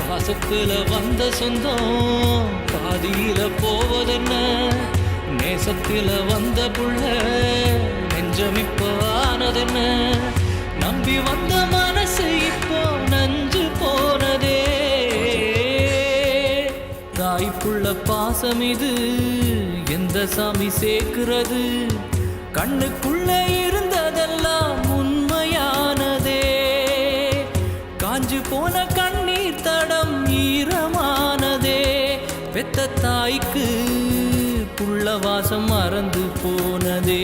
பாசத்துல வந்த சொந்தம் பாதியில போவதென்ன, நேசத்தில வந்த புள்ள நெஞ்சமிப்ப ஆனதென்ன, நம்பி வந்த மனசு இப்போ நஞ்சு போனதே. தாய்ப்புள்ள பாசம் இது எந்த சாமி சேர்க்கிறது, கண்ணுக்குள்ள இருந்ததெல்லாம் உண்மையானதே. காஞ்சு போன கண்ணீர் தடம் ஈரமானதே, பெத்த தாய்க்கு புள்ள வாசம் மறந்து போனதே.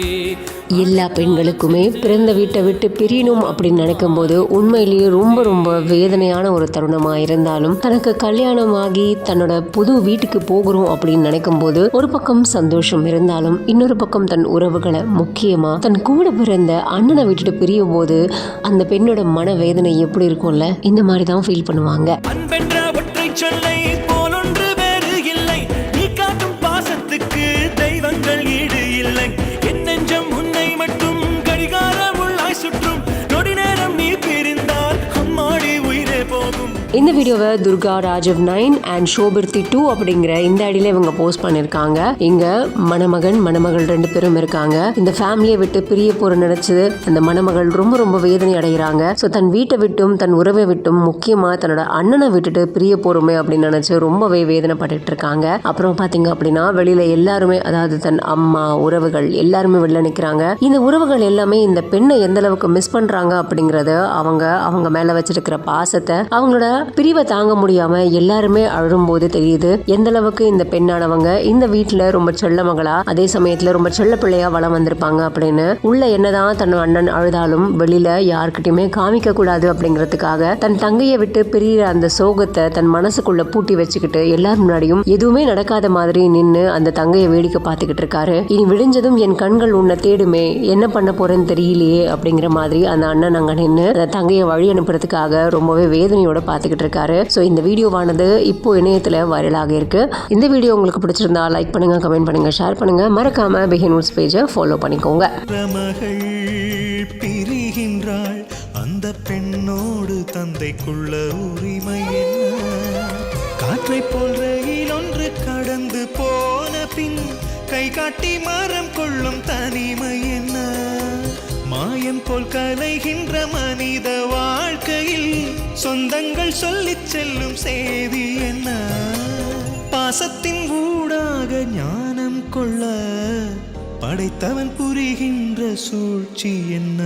எல்லா பெண்களுக்குமே பிறந்த வீட்டை விட்டு பிரியணும் அப்படின்னு நினைக்கும் போது உண்மையிலேயே ரொம்ப ரொம்ப வேதனையான ஒரு தருணமாக இருந்தாலும், தனக்கு கல்யாணமாகி தன்னோட புது வீட்டுக்கு போகிறோம் அப்படின்னு நினைக்கும் போது ஒரு பக்கம் சந்தோஷம் இருந்தாலும், இன்னொரு பக்கம் தன் உறவுகளை முக்கியமா தன் கூட பிறந்த அண்ணனை விட்டுட்டு பிரியும் போது அந்த பெண்ணோட மன வேதனை எப்படி இருக்கும்ல, இந்த மாதிரி தான் ஃபீல் பண்ணுவாங்க. தெய்வங்கள் ஈடு இல்லை, என் நெஞ்சம் உன்னை மட்டும் கடிகாரம் உள்ளாய் சுற்றும், நொடி நேரம் நீ பிரிந்தால் அம்மாடி உயிரே போகும். இந்த வீடியோவை துர்கா ராஜவ் 9 அண்ட் ஷோபிர்த்தி 2 அப்படிங்கிற இந்த ஐடியில இவங்க போஸ்ட் பண்ணிருக்காங்க. இங்க மணமகன் மணமகள் 2 பேரும் இருக்காங்க. இந்த ஃபேமிலியை விட்டு பிரிய போற நினைச்சது அந்த மணமகள் ரொம்ப ரொம்ப வேதனை அடைகிறாங்க. ஸோ தன் வீட்டை விட்டும் தன் உறவை விட்டும் முக்கியமா தன்னோட அண்ணனை விட்டுட்டு பிரிய போறோமே அப்படின்னு நினைச்சு ரொம்பவே வேதனைப்பட்டு இருக்காங்க. அப்புறம் பாத்தீங்க அப்படின்னா வெளியில எல்லாருமே, அதாவது தன் அம்மா உறவுகள் எல்லாருமே வெளில நிற்கிறாங்க. இந்த உறவுகள் எல்லாமே இந்த பெண்ணை எந்த அளவுக்கு மிஸ் பண்றாங்க அப்படிங்கறத அவங்க மேல வச்சிருக்கிற பாசத்தை, அவங்களோட பிரிவை தாங்க முடியாம எல்லாருமே அழும்போது தெரியுது எந்த அளவுக்கு இந்த பெண்ணானவங்க இந்த வீட்டுல ரொம்ப செல்ல மகளா, அதே சமயத்துல ரொம்ப செல்ல பிள்ளையா வளம் வந்திருப்பாங்க அப்படின்னு. உள்ள என்னதான் தன் அண்ணன் அழுதாலும் வெளியில யாருக்கிட்டையுமே காமிக்க கூடாது அப்படிங்கிறதுக்காக தன் தங்கையை விட்டு பிரியிற அந்த சோகத்தை தன் மனசுக்குள்ள பூட்டி வச்சுக்கிட்டு எல்லார் முன்னாடியும் எதுவுமே நடக்காத மாதிரி நின்று அந்த தங்கையை வேடிக்கை பார்த்துக்கிட்டு இருக்காரு. இனி விடிஞ்சதும் என் கண்கள் உன்னை தேடுமே, என்ன பண்ண போறேன்னு தெரியலையே அப்படிங்கிற மாதிரி அந்த அண்ணன் அங்க நின்று அந்த தங்கையை வழி அனுப்புறதுக்காக ரொம்பவே வேதனையோட பார்த்துக்கிட்டு இருக்காரு. ஸோ இந்த வீடியோவானது இப்போ இணையத்தில் வைரலாக இருக்கு. இந்த வீடியோ உங்களுக்கு பிடிச்சிருந்தா லைக் பண்ணுங்க, கமெண்ட் பண்ணுங்க, ஷேர் பண்ணுங்க, மறக்காம பிஹைண்ட் நியூஸ் பேஜை ஃபாலோ பண்ணிக்கோங்க. பிரிகின்றாள் அந்த பெண்ணோடு தந்தைக்குள்ள உரிமை என்ன, காற்றை போல் ரயில் ஒன்று கடந்து போன பின் கை காட்டி மரம் கொள்ளும் தனிமை என்ன, மாயம் போல் கலைகின்ற மனித வாழ்க்கையில் சொந்தங்கள் சொல்லிச் செல்லும் செய்தி என்ன, பாசத்தின் ஊடாக ஞானம் கொள்ள படைத்தவன் புரிகின்ற சூழ்ச்சி என்ன.